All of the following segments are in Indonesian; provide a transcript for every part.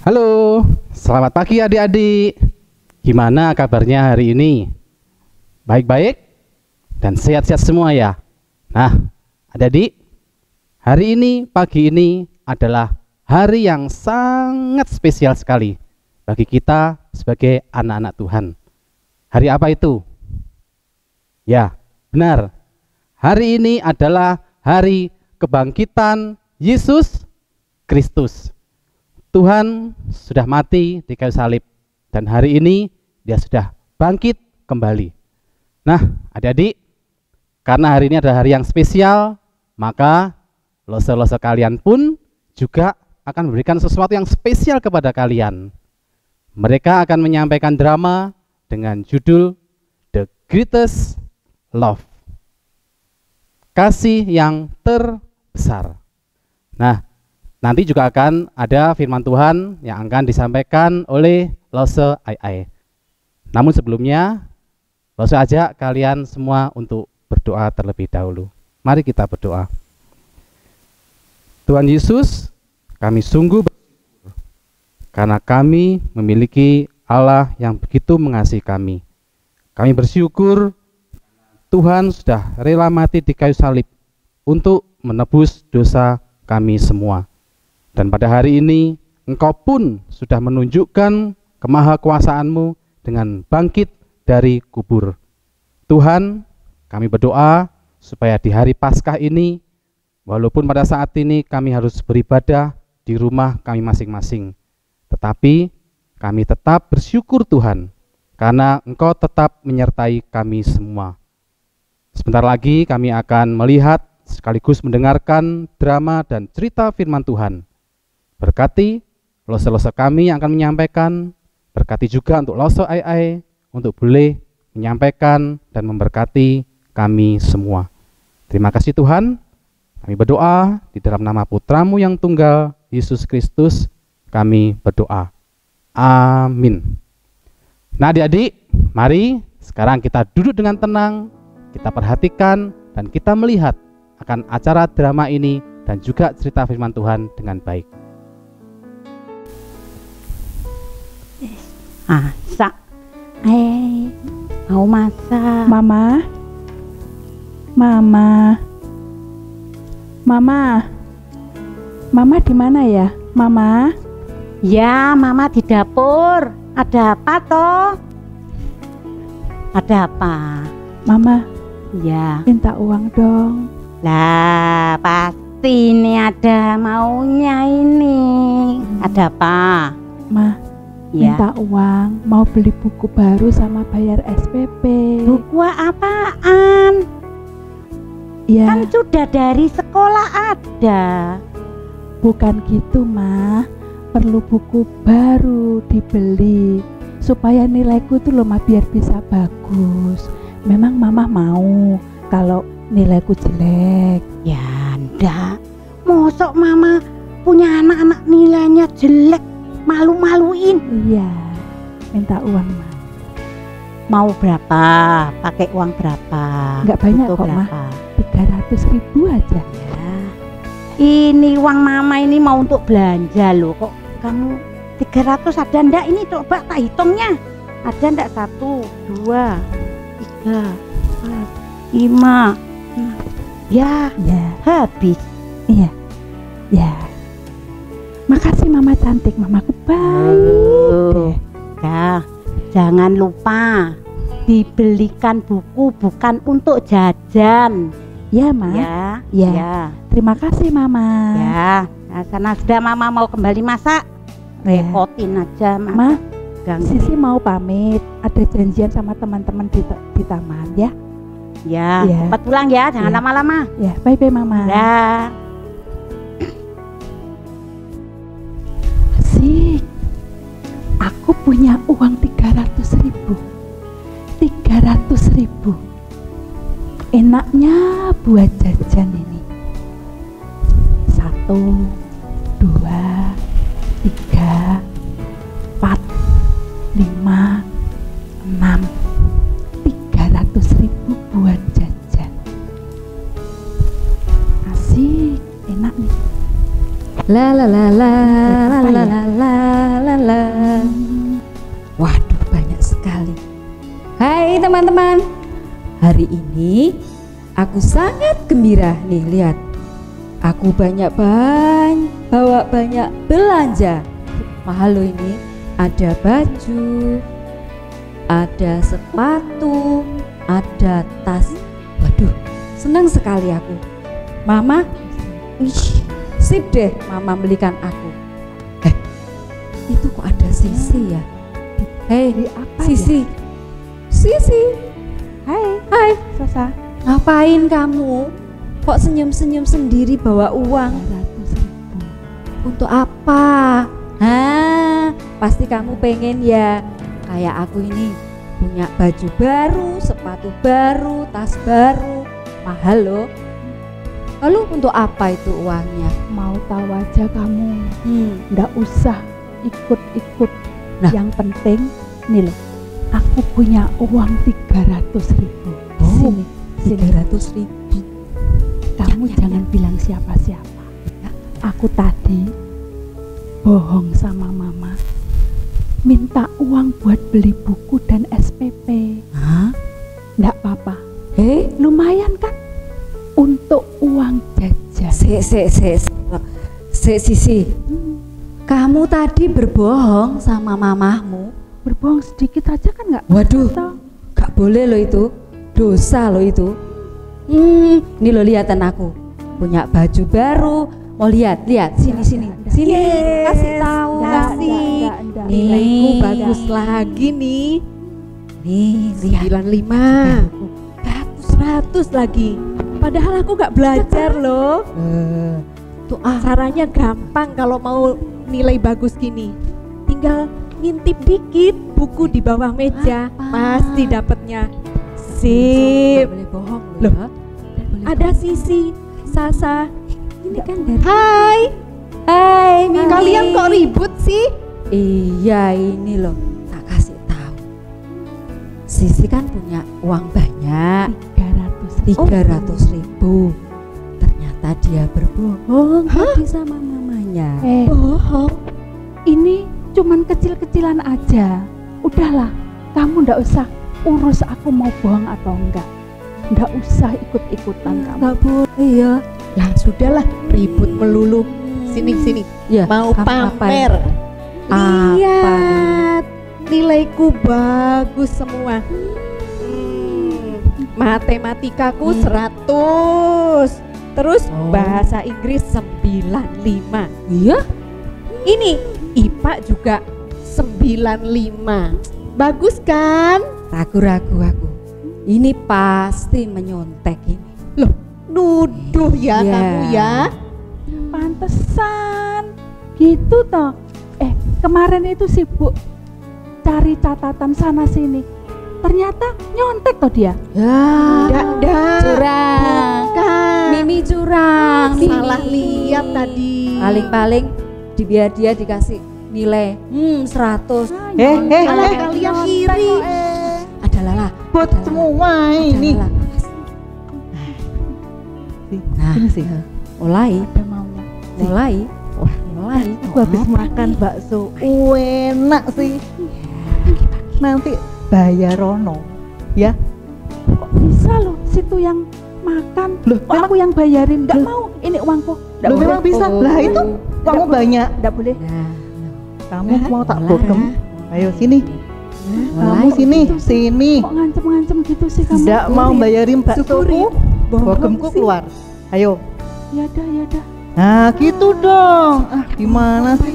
Halo, selamat pagi adik-adik. Gimana kabarnya hari ini? Baik-baik dan sehat-sehat semua ya? Nah, adik-adik, hari ini, pagi ini adalah hari yang sangat spesial sekali bagi kita sebagai anak-anak Tuhan. Hari apa itu? Ya, benar. Hari ini adalah hari kebangkitan Yesus Kristus. Tuhan sudah mati di kayu salib dan hari ini dia sudah bangkit kembali. Nah, adik-adik, karena hari ini adalah hari yang spesial, maka lose-lose kalian pun juga akan memberikan sesuatu yang spesial kepada kalian. Mereka akan menyampaikan drama dengan judul The Greatest Love, kasih yang terbesar. Nah, nanti juga akan ada firman Tuhan yang akan disampaikan oleh Lose Ai. Namun sebelumnya, Lose ajak kalian semua untuk berdoa terlebih dahulu. Mari kita berdoa. Tuhan Yesus, kami sungguh bersyukur karena kami memiliki Allah yang begitu mengasihi kami. Kami bersyukur Tuhan sudah rela mati di kayu salib untuk menebus dosa kami semua. Dan pada hari ini, Engkau pun sudah menunjukkan kemahakuasaan-Mu dengan bangkit dari kubur. Tuhan, kami berdoa supaya di hari Paskah ini, walaupun pada saat ini kami harus beribadah di rumah kami masing-masing, tetapi kami tetap bersyukur Tuhan, karena Engkau tetap menyertai kami semua. Sebentar lagi kami akan melihat sekaligus mendengarkan drama dan cerita firman Tuhan. Berkati lose-lose kami yang akan menyampaikan, berkati juga untuk Lose Ai untuk boleh menyampaikan dan memberkati kami semua. Terima kasih Tuhan, kami berdoa di dalam nama Putra-Mu yang tunggal, Yesus Kristus, kami berdoa. Amin. Nah adik-adik, mari sekarang kita duduk dengan tenang, kita perhatikan dan kita melihat akan acara drama ini dan juga cerita firman Tuhan dengan baik. Masak, mau masak. Mama, Mama di mana ya, Mama? Ya, Mama di dapur. Ada apa toh? Ada apa? Mama, Ya. minta uang dong. Lah, pasti ini ada maunya ini. Ada apa? Ma, Ya. minta uang, mau beli buku baru sama bayar SPP. Buku apaan? Ya, Kan sudah dari sekolah ada. bukan gitu, Ma. Perlu buku baru dibeli supaya nilaiku tuh loh, Ma, biar bisa bagus. Memang Mama mau kalau nilaiku jelek. Ya, ndak. Mosok Mama punya anak-anak nilainya jelek, malu-maluin. Iya, minta uang, Ma. Mau berapa? Pakai uang berapa? Nggak banyak Butuh kok, Ma. berapa? 300.000 aja. Ya. Ini uang Mama ini mau untuk belanja loh. Kok kamu 300 ada ndak? Ini coba tak hitungnya. Ada ndak? 1, 2, 3, 4, 5, 6. Ya, Ya, habis. iya. Ya. Makasih Mama cantik, Mamaku baik deh. Ya, jangan lupa dibelikan buku bukan untuk jajan. Ya, Ma. Ya, Ya. ya, Terima kasih, Mama. ya. Nah, sana sudah Mama mau kembali masak. Ya. Repotin aja, Ma, Ma. Ganggu. Sisi mau pamit. Ada janjian sama teman-teman di taman ya. Ya, Ya. cepat pulang ya, jangan Ya. lama-lama. Ya, bye-bye, Mama. Ya. Asik. Aku punya uang 300.000. 300.000. Enaknya buat jajan ini. 1, 2, 3, 4, 5, 6. 300.000 buat jajan. Asik, enak nih. La la la la Berapa la ya? la la hari ini aku sangat gembira. Nih lihat, aku bawa banyak belanja. Mahal loh ini. Ada baju, ada sepatu, ada tas. Waduh, senang sekali aku. Mama, sip deh Mama belikan aku. Itu kok ada Sisi ya? Hei, Sisi. Sisi. Hai. Sasa. Ngapain kamu? Kok senyum-senyum sendiri bawa uang? 100.000. Untuk apa? Pasti kamu pengen ya kayak aku ini, punya baju baru, sepatu baru, tas baru. Mahal loh. Lalu untuk apa itu uangnya? Mau tahu aja kamu. Nggak usah ikut-ikut. Nah. Yang penting nih loh, aku punya uang 300.000. Oh, Sini. 300.000. Kamu Ya. jangan bilang siapa-siapa. Aku tadi bohong sama Mama, minta uang buat beli buku dan SPP. Hah? Nggak apa-apa, lumayan kan untuk uang jajan. Sisi. Kamu tadi berbohong sama mamahmu. Berbohong sedikit aja kan nggak? Waduh, Toh. gak boleh loh itu, dosa loh itu. Ini lo lihatan aku punya baju baru. Mau lihat sini, kasih tahu. Nggak. Nilaiku Nih, bagus lagi nih. Nih, lihat. 95. Bagus 100 lagi. Padahal aku gak belajar loh. Tuh Caranya gampang kalau mau nilai bagus gini. Tinggal ngintip dikit buku di bawah meja, pasti dapatnya. Sip. Boleh bohong Loh, ya. Ada Sisi, Sasa. Ini kan dari Hai, Mimi. kalian kok ribut sih? Iya, ini loh, tak kasih tahu. Sisi kan punya uang banyak, 300.000. Ternyata dia berbohong tadi sama mamanya. Bohong. Ini cuman kecil-kecilan aja. Udahlah, kamu ndak usah urus aku mau bohong atau enggak. Ndak usah ikut-ikutan kamu. Nggak boleh ya. Lah sudahlah, ribut melulu. Sini. Ya, Mau kamu pamer. Apa Lihat, nilaiku bagus semua. Matematikaku 100. Terus bahasa Inggris 95. Iya? Ini IPA juga 95. Bagus kan? Ragu-ragu aku. Ini pasti menyontek ini. Loh, nuduh ya Iya. kamu ya. Pantesan gitu toh. Kemarin itu sibuk cari catatan sana sini. Ternyata nyontek toh dia. Ya, Enggak. curang. Bukan. Mimi curang. Salah Mimi. lihat tadi. Paling biar dia dikasih nilai 100. Malah kalian iri. Adalah lah. Buat semua ini. Nah, Sini sih. mulai. Ada maunya. Mulai. Aku habis makan bakso enak sih. Nanti bayar Rono ya. Kok bisa loh situ yang makan? Loh, Kok aku yang bayarin? Nggak mau. Ini uangku. Nggak Lo boleh. memang bisa. Lah itu kamu banyak. Nggak boleh. Nah, Kamu mau tak Mulai. bokem? Ayo sini. Kamu mulai. sini, sini. Kok ngancem-ngancem gitu sih kamu? Tidak mau bayarin baksoku, bokemku sih. keluar. Ayo. Ya dah. Nah gitu dong. Gimana sih?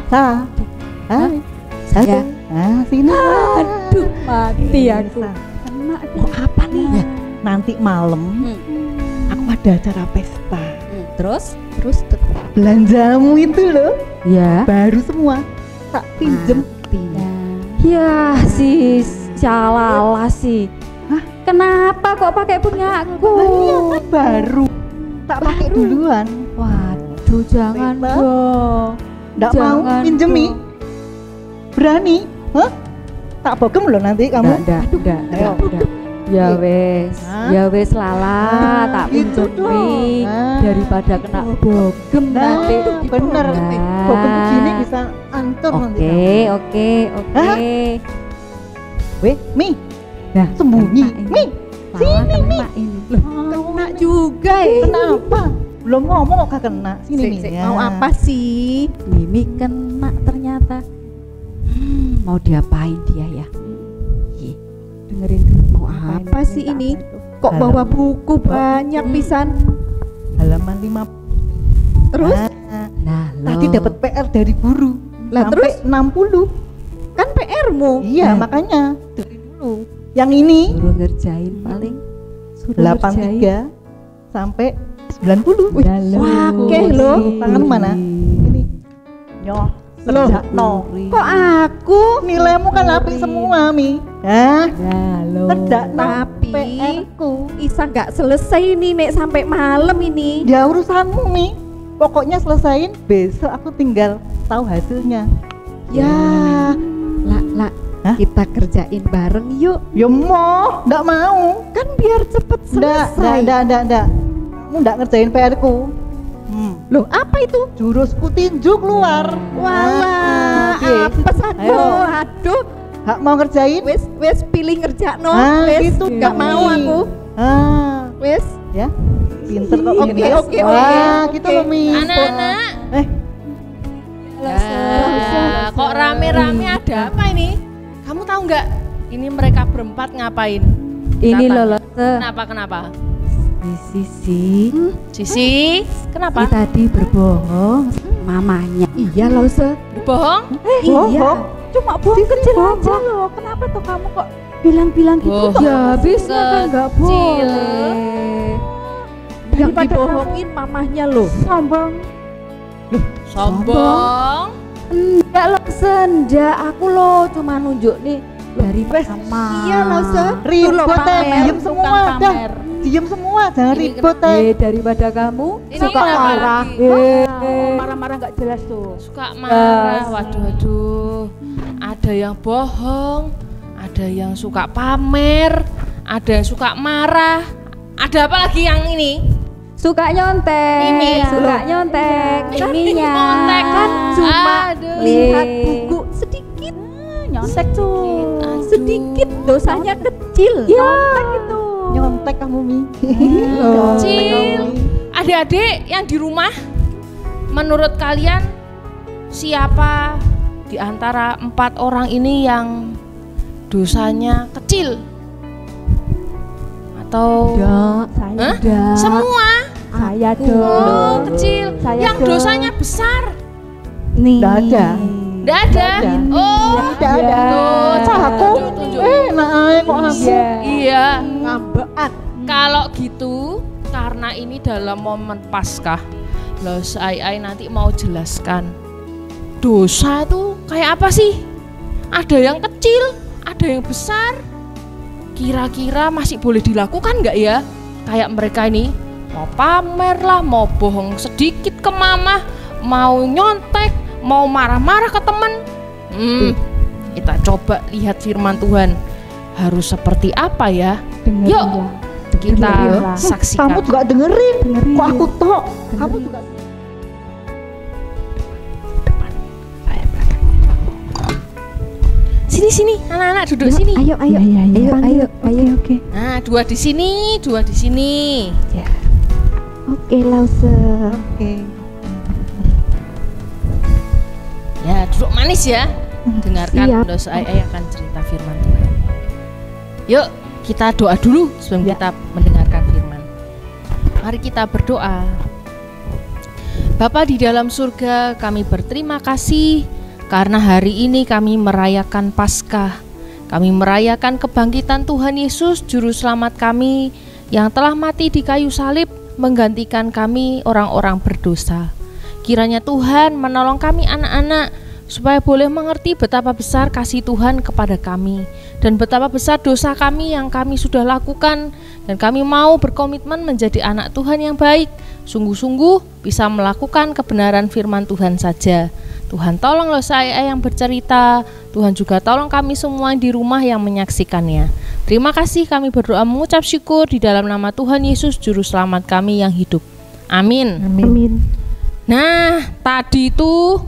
Hai. Saya. Sini. Aduh, mati aku. Kena Mau apa nih? Ya, nanti malam aku ada acara pesta. Terus? Belanjamu itu loh, Ya. baru semua. Tak pinjem. Ya, sis Jalala sih. Kenapa kok pakai punya aku? Lah iya kan baru. Tak pakai duluan. Waduh, jangan Bella. dong. Nggak mau Jangan pinjemi. dong. Berani? Hah? Tak bokem loh nanti kamu. Enggak. Ya wes, Hah? ya wes lala, tak gitu pinjemi dong. daripada kena bogem Nah, nanti. bener. Nah. Bokem begini bisa ancur nanti. Oke. Weh, Mi. Nah, Sembunyi. kena ini. Mi, Malah sini, Mi. kena ini. Kena juga ya. Kenapa? Belum ngomong kok gak kena. Sini, Sik, Mi. sik, Ya. mau apa sih? Mimi kena ternyata. Mau diapain dia ya? Ih, dengerin dulu. Mau apa sih minta ini? itu. Kok bawa buku banyak pisan? Halaman 5. Terus? Nah, Tadi dapat PR dari guru. Lah, Sampai terus? 60. Kan PR-mu. Iya, Nah. makanya dari dulu. Yang ini suruh ngerjain paling. Suruh 83 sampai 90. Wih, wakeh loh. Tangan mana? Ini. Nyoh. Loh, no. kok aku? Nilaimu kan apik semua, Mi. Hah? Halo. Tapi PR-ku. Isa nggak selesai nih Nek sampai malam ini. Ya urusanmu, Mi. Pokoknya selesain, besok aku tinggal tahu hasilnya. Ya, lah, Hah? kita kerjain bareng yuk. Ya mau, nggak mau. Kan biar cepet selesai. Nggak. Kamu nggak ngerjain PR-ku. Loh, apa itu? Jurusku tinju keluar. Walah, Oke. apa Ayo. aduh. Hak mau ngerjain? Wes pilih ngerjakno. Ah, Wes gitu nggak dong. mau aku. Ah, Wes. ya. Pinter kok Oke, Mi. oke, Wah, oke. gitu loh, Mi. Anak-anak, kok rame-rame ada apa ini? Kamu tahu nggak? Ini mereka berempat ngapain? Ini Tata. loh, Kenapa? Sisi. Sisi, kenapa? Tadi berbohong mamanya. Iya loh, Se. Bohong? Iya. Cuma bohong kecil aja loh. Kenapa tuh kamu kok bilang-bilang gitu? Bohong. Kok? Ya bisa kan nggak Kecil. boleh. Yang Daripada dibohongin mamahnya loh. Sombong. Sombong? Enggak loh, Senda. Aku loh cuma nunjuk nih dari mama. Iya loh, Se. Ribut teh, pamer, diem semua dah. Diem semua, jangan Ini ribut teh. Daripada kamu Ini suka kenapa marah. lagi? Marah-marah nggak jelas tuh. Suka marah, waduh. Ada yang bohong, ada yang suka pamer, ada yang suka marah. Ada apa lagi yang ini? Suka nyontek. Ini. Suka nyontek. Ininya. Nyontek Kan cuma Aduh. lihat buku sedikit. Nyontek tuh. Aduh. Sedikit dosanya kecil. Ya. Nyontek kamu, Mi. Kecil. Adik-adik yang di rumah, menurut kalian siapa di antara 4 orang ini yang dosanya kecil? Atau Saya Hah? enggak. semua? Saya Oh, dong. kecil. Saya Yang dong. dosanya besar? Nih. Nggak ada. Nggak ada. Oh, Tidak ada. tuh, Masa aku? tunjuk. Enak aja kok aku. Iya. Ngambean. Kalau gitu, karena ini dalam momen Paskah, loh saya nanti mau jelaskan dosa itu kayak apa sih? Ada yang kecil, ada yang besar. Kira-kira masih boleh dilakukan nggak ya? Kayak mereka ini mau pamer lah, mau bohong sedikit ke mama, mau nyontek, mau marah-marah ke teman. Kita coba lihat firman Tuhan harus seperti apa ya? Yuk kita Dengerin. saksikan. Kamu juga dengerin. Dengerin. Kok aku tok? Kamu juga Sini, anak-anak duduk sini. Ayo. Ayo. Oke. Nah, 2 di sini, 2 di sini. Oke, Lause. oke. Ya, duduk manis ya. Dengarkan Siap. dosa ayah akan cerita firman Tuhan. Yuk, kita doa dulu sebelum kita mendengarkan firman. Mari kita berdoa. Bapa di dalam surga, kami berterima kasih karena hari ini kami merayakan Paskah. Kami merayakan kebangkitan Tuhan Yesus, Juru Selamat kami yang telah mati di kayu salib menggantikan kami orang-orang berdosa. Kiranya Tuhan menolong kami anak-anak supaya boleh mengerti betapa besar kasih Tuhan kepada kami dan betapa besar dosa kami yang kami sudah lakukan, dan kami mau berkomitmen menjadi anak Tuhan yang baik, sungguh-sungguh bisa melakukan kebenaran firman Tuhan saja. Tuhan tolong loh saya yang bercerita, Tuhan juga tolong kami semua di rumah yang menyaksikannya. Terima kasih, kami berdoa mengucap syukur di dalam nama Tuhan Yesus Juru Selamat kami yang hidup. Amin. Amin. Nah, tadi itu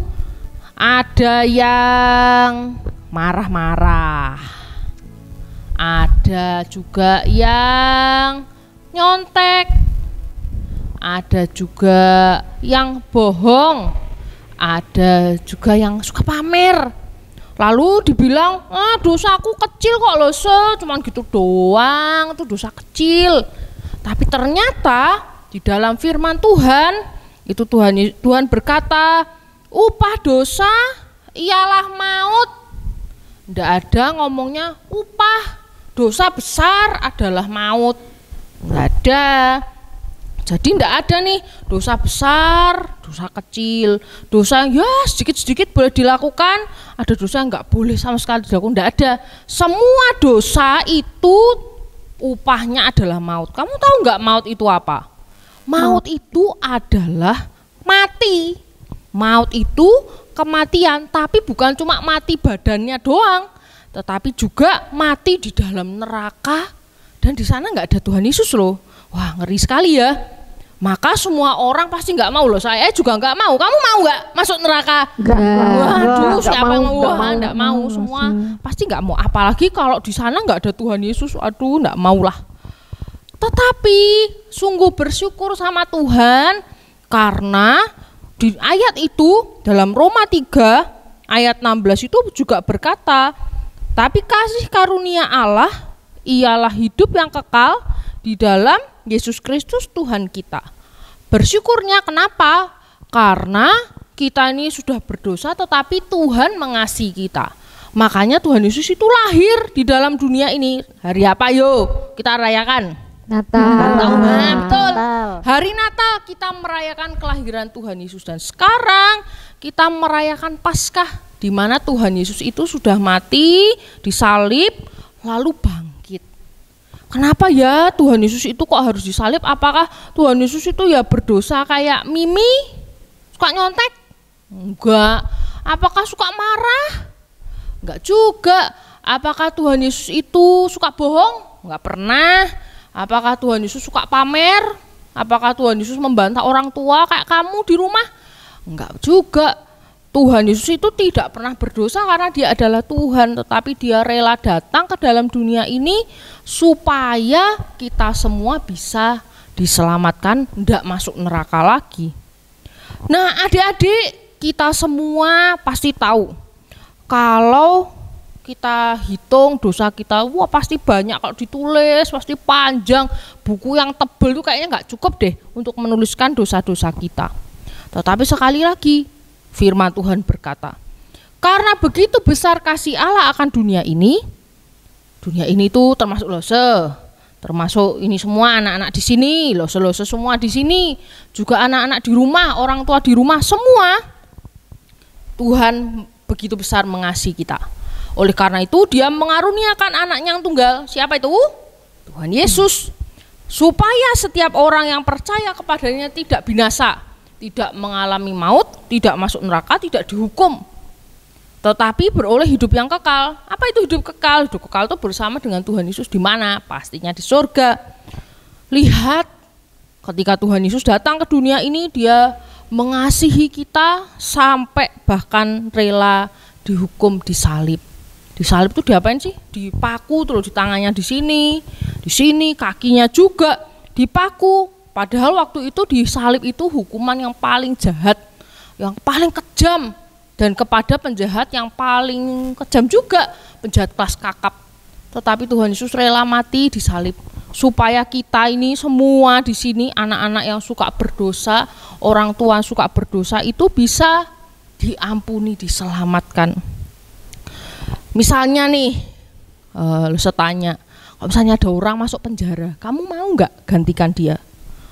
ada yang marah-marah, ada juga yang nyontek, ada juga yang bohong, ada juga yang suka pamer. Lalu dibilang, dosaku kecil kok loh, cuman gitu doang, itu dosa kecil. Tapi ternyata di dalam firman Tuhan, itu Tuhan berkata, upah dosa ialah maut. Nggak ada ngomongnya upah dosa besar adalah maut. Nggak ada. Jadi nggak ada nih dosa besar, dosa kecil, dosa yang ya sedikit-sedikit boleh dilakukan, ada dosa yang nggak boleh sama sekali dilakukan. Nggak ada. Semua dosa itu upahnya adalah maut. Kamu tahu nggak maut itu apa? Maut itu adalah mati. Maut itu kematian, tapi bukan cuma mati badannya doang, tetapi juga mati di dalam neraka, dan di sana nggak ada Tuhan Yesus loh. Wah, ngeri sekali ya. Maka semua orang pasti nggak mau loh. Saya juga nggak mau. Kamu mau nggak masuk neraka? Waduh, siapa yang mau? Nggak mau. Semua pasti nggak mau. Apalagi kalau di sana nggak ada Tuhan Yesus. Aduh, nggak mau lah. Tetapi sungguh bersyukur sama Tuhan karena di ayat itu dalam Roma 3 ayat 16 itu juga berkata, tapi kasih karunia Allah ialah hidup yang kekal di dalam Yesus Kristus Tuhan kita. Bersyukurnya kenapa? Karena kita ini sudah berdosa tetapi Tuhan mengasihi kita. Makanya Tuhan Yesus itu lahir di dalam dunia ini. Hari apa yuk kita rayakan? Natal. Betul. Hari Natal kita merayakan kelahiran Tuhan Yesus, dan sekarang kita merayakan Paskah di mana Tuhan Yesus itu sudah mati, disalib, lalu bangkit. Kenapa ya Tuhan Yesus itu kok harus disalib? Apakah Tuhan Yesus itu ya berdosa kayak Mimi? Suka nyontek? Enggak. Apakah suka marah? Enggak juga. Apakah Tuhan Yesus itu suka bohong? Enggak pernah. Apakah Tuhan Yesus suka pamer? Apakah Tuhan Yesus membantah orang tua kayak kamu di rumah? Enggak juga. Tuhan Yesus itu tidak pernah berdosa karena dia adalah Tuhan, tetapi dia rela datang ke dalam dunia ini supaya kita semua bisa diselamatkan, tidak masuk neraka lagi. Nah, adik-adik, kita semua pasti tahu kalau kita hitung dosa kita, wah pasti banyak, kalau ditulis pasti panjang, buku yang tebel itu kayaknya nggak cukup deh untuk menuliskan dosa-dosa kita. Tetapi sekali lagi firman Tuhan berkata, karena begitu besar kasih Allah akan dunia ini itu termasuk lose, termasuk ini semua anak-anak di sini, lose-lose semua di sini, juga anak-anak di rumah, orang tua di rumah, semua Tuhan begitu besar mengasihi kita. Oleh karena itu dia mengaruniakan anaknya yang tunggal. Siapa itu? Tuhan Yesus. Supaya setiap orang yang percaya kepadanya tidak binasa, tidak mengalami maut, tidak masuk neraka, tidak dihukum, tetapi beroleh hidup yang kekal. Apa itu hidup kekal? Hidup kekal itu bersama dengan Tuhan Yesus di mana? Pastinya di surga. Lihat, ketika Tuhan Yesus datang ke dunia ini, dia mengasihi kita sampai bahkan rela dihukum, disalib. Disalib itu diapain sih? Dipaku terus di tangannya di sini, kakinya juga dipaku. Padahal waktu itu disalib itu hukuman yang paling jahat, yang paling kejam, dan kepada penjahat yang paling kejam juga, penjahat kelas kakap. Tetapi Tuhan Yesus rela mati disalib supaya kita ini semua di sini, anak-anak yang suka berdosa, orang tua yang suka berdosa itu bisa diampuni, diselamatkan. Misalnya nih, lu tanya, kalau misalnya ada orang masuk penjara, kamu mau nggak gantikan dia?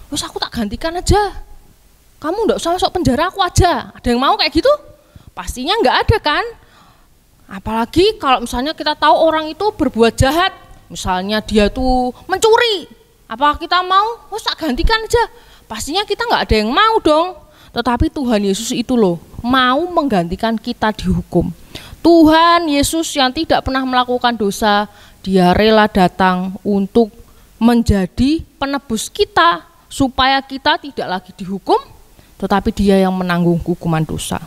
Terus aku tak gantikan aja, kamu nggak usah masuk penjara, aku aja. Ada yang mau kayak gitu? Pastinya nggak ada kan? Apalagi kalau misalnya kita tahu orang itu berbuat jahat, misalnya dia tuh mencuri, apakah kita mau? Oh, tak gantikan aja. Pastinya kita nggak ada yang mau dong. Tetapi Tuhan Yesus itu loh mau menggantikan kita dihukum. Tuhan Yesus yang tidak pernah melakukan dosa, dia rela datang untuk menjadi penebus kita supaya kita tidak lagi dihukum, tetapi dia yang menanggung hukuman dosa.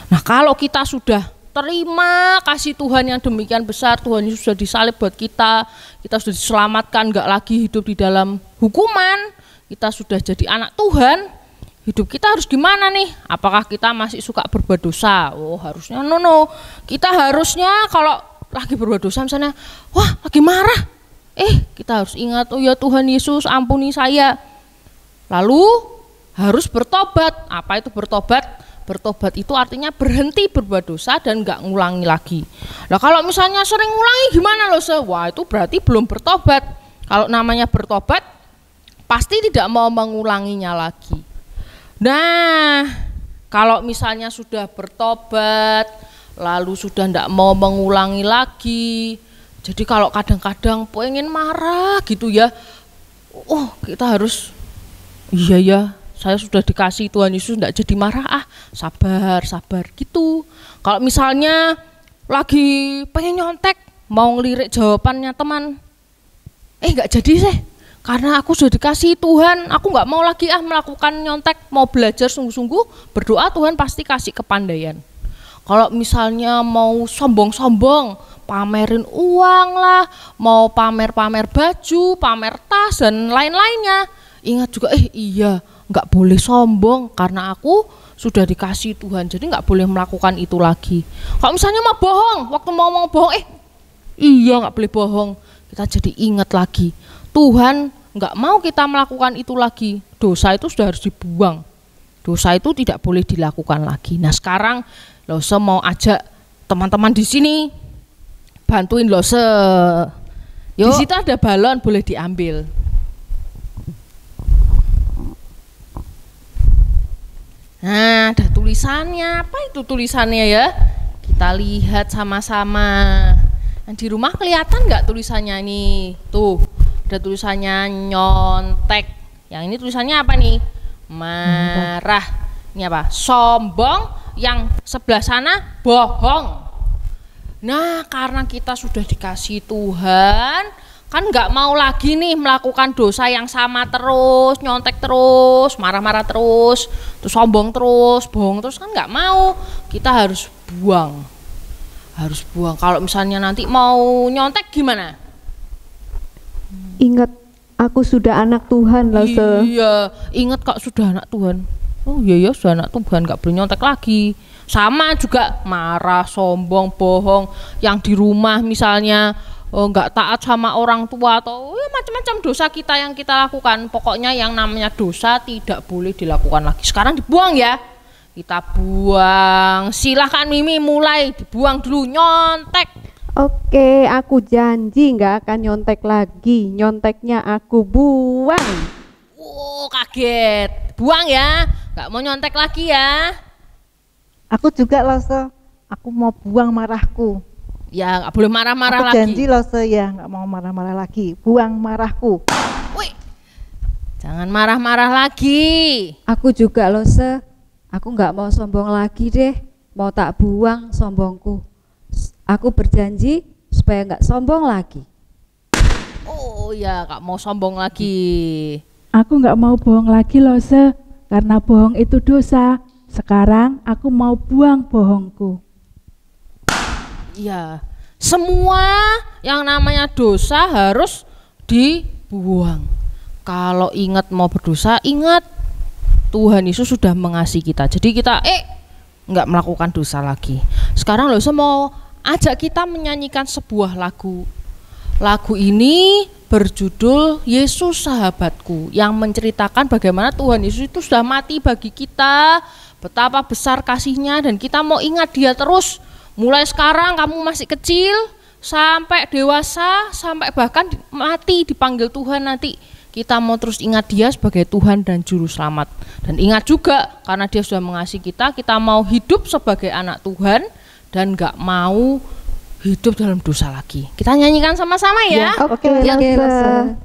Nah, kalau kita sudah terima kasih Tuhan yang demikian besar. Tuhan Yesus sudah disalib buat kita sudah diselamatkan, nggak lagi hidup di dalam hukuman, kita sudah jadi anak Tuhan. Hidup kita harus gimana nih? Apakah kita masih suka berbuat dosa? Oh harusnya no. Kita harusnya kalau lagi berbuat dosa misalnya, wah lagi marah, kita harus ingat, oh ya Tuhan Yesus ampuni saya. Lalu harus bertobat. Apa itu bertobat? Bertobat itu artinya berhenti berbuat dosa dan nggak ngulangi lagi. Nah kalau misalnya sering ngulangi gimana loh? Wah itu berarti belum bertobat. Kalau namanya bertobat pasti tidak mau mengulanginya lagi. Nah kalau misalnya sudah bertobat lalu sudah tidak mau mengulangi lagi, jadi kalau kadang-kadang pengen marah gitu ya, oh kita harus iya ya, saya sudah dikasih Tuhan Yesus, tidak jadi marah, sabar gitu. Kalau misalnya lagi pengen nyontek, mau ngelirik jawabannya teman, nggak jadi sih, karena aku sudah dikasih Tuhan, aku nggak mau lagi melakukan nyontek, mau belajar sungguh-sungguh, berdoa Tuhan pasti kasih kepandaian. Kalau misalnya mau sombong-sombong, pamerin uang lah, mau pamer-pamer baju, pamer tas dan lain-lainnya, ingat juga iya nggak boleh sombong karena aku sudah dikasih Tuhan, jadi nggak boleh melakukan itu lagi. Kalau misalnya mau bohong, waktu mau bohong, iya nggak boleh bohong, kita jadi ingat lagi Tuhan nggak mau kita melakukan itu lagi. Dosa itu sudah harus dibuang, dosa itu tidak boleh dilakukan lagi. Nah sekarang Lose mau ajak teman-teman di sini bantuin Lose. Di situ ada balon, boleh diambil. Nah, ada tulisannya. Apa itu tulisannya ya? Kita lihat sama-sama. Yang di rumah kelihatan nggak tulisannya ini? Tuh, ada tulisannya nyontek. Yang ini tulisannya apa nih? Marah. Ini apa? Sombong. Yang sebelah sana bohong. Nah, karena kita sudah dikasih Tuhan, kan nggak mau lagi nih melakukan dosa yang sama terus, nyontek terus, marah-marah terus sombong terus, bohong terus, kan nggak mau. Kita harus buang. Kalau misalnya nanti mau nyontek gimana? Ingat, aku sudah anak Tuhan loh. Iya, ingat kok sudah anak Tuhan. Oh iya sudah anak Tuhan, nggak boleh nyontek lagi. Sama juga marah, sombong, bohong, yang di rumah misalnya nggak taat sama orang tua atau ya macam-macam dosa kita yang kita lakukan. Pokoknya yang namanya dosa tidak boleh dilakukan lagi. Sekarang dibuang ya, kita buang. Silahkan Mimi mulai, dibuang dulu nyontek. Oke, aku janji nggak akan nyontek lagi. Nyonteknya aku buang. Kaget, buang ya, nggak mau nyontek lagi ya. Aku juga Lose, aku mau buang marahku. Ya nggak boleh marah-marah lagi. Aku janji Lose ya, nggak mau marah-marah lagi. Buang marahku. Wih, jangan marah-marah lagi. Aku juga Lose, aku nggak mau sombong lagi deh. Mau tak buang sombongku. Aku berjanji supaya nggak sombong lagi. Oh ya, nggak mau sombong lagi. Aku nggak mau bohong lagi Lose, karena bohong itu dosa. Sekarang aku mau buang bohongku. Iya, semua yang namanya dosa harus dibuang. Kalau ingat mau berdosa, ingat Tuhan Yesus sudah mengasihi kita. Jadi kita nggak melakukan dosa lagi. Sekarang Lose mau ajak kita menyanyikan sebuah lagu. Lagu ini berjudul Yesus Sahabatku, yang menceritakan bagaimana Tuhan Yesus itu sudah mati bagi kita, betapa besar kasihnya, dan kita mau ingat dia terus. Mulai sekarang kamu masih kecil sampai dewasa, sampai bahkan mati dipanggil Tuhan nanti, kita mau terus ingat dia sebagai Tuhan dan Juru Selamat. Dan ingat juga karena dia sudah mengasihi kita, kita mau hidup sebagai anak Tuhan dan gak mau hidup dalam dosa lagi. Kita nyanyikan sama-sama ya. Oke, Lose.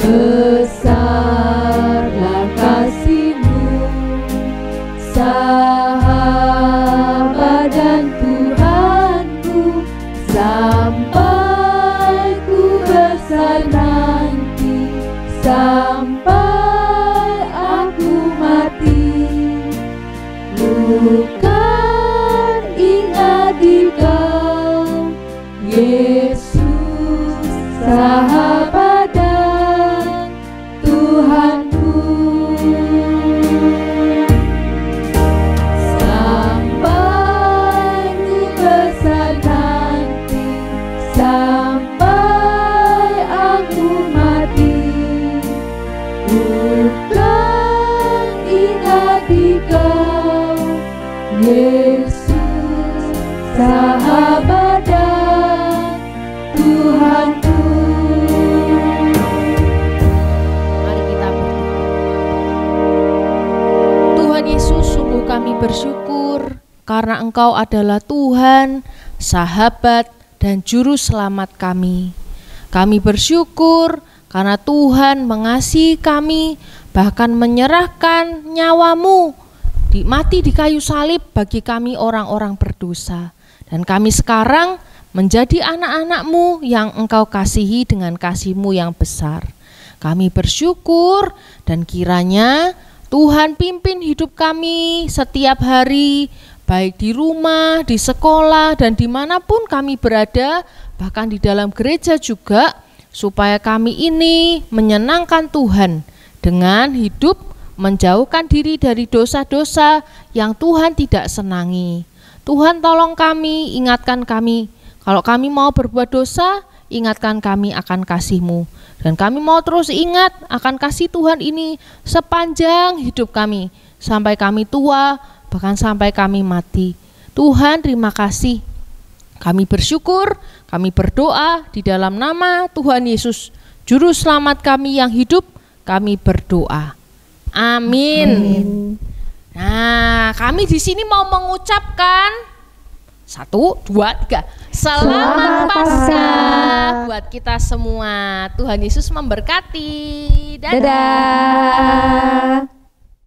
besarlah kasih-Mu, sahabat dan Tuhanku, sampai ku besar nanti, sampai aku mati. Bukan ingat di Kau, Yesus, sahabat dan Tuhanku. Sampai ku besar nanti, sampai aku mati. Bukan ingat di Kau, Yesus, sahabat dan Tuhanku. Mari kita berdoa. Tuhan Yesus, sungguh kami bersyukur karena Engkau adalah Tuhan, sahabat, dan juru selamat kami. Kami bersyukur karena Tuhan mengasihi kami, bahkan menyerahkan nyawa-Mu mati di kayu salib bagi kami orang-orang berdosa. Dan kami sekarang menjadi anak-anak-Mu yang Engkau kasihi dengan kasih-Mu yang besar. Kami bersyukur dan kiranya Tuhan pimpin hidup kami setiap hari, baik di rumah, di sekolah, dan dimanapun kami berada, bahkan di dalam gereja juga, supaya kami ini menyenangkan Tuhan dengan hidup menjauhkan diri dari dosa-dosa yang Tuhan tidak senangi. Tuhan tolong kami, ingatkan kami, kalau kami mau berbuat dosa, ingatkan kami akan kasih-Mu. Dan kami mau terus ingat akan kasih Tuhan ini sepanjang hidup kami, sampai kami tua, bahkan sampai kami mati. Tuhan, terima kasih. Kami bersyukur, kami berdoa di dalam nama Tuhan Yesus, Juru Selamat kami yang hidup, kami berdoa. Amin. Nah, kami di sini mau mengucapkan 1, 2, 3. Selamat Paskah buat kita semua. Tuhan Yesus memberkati. Dadah.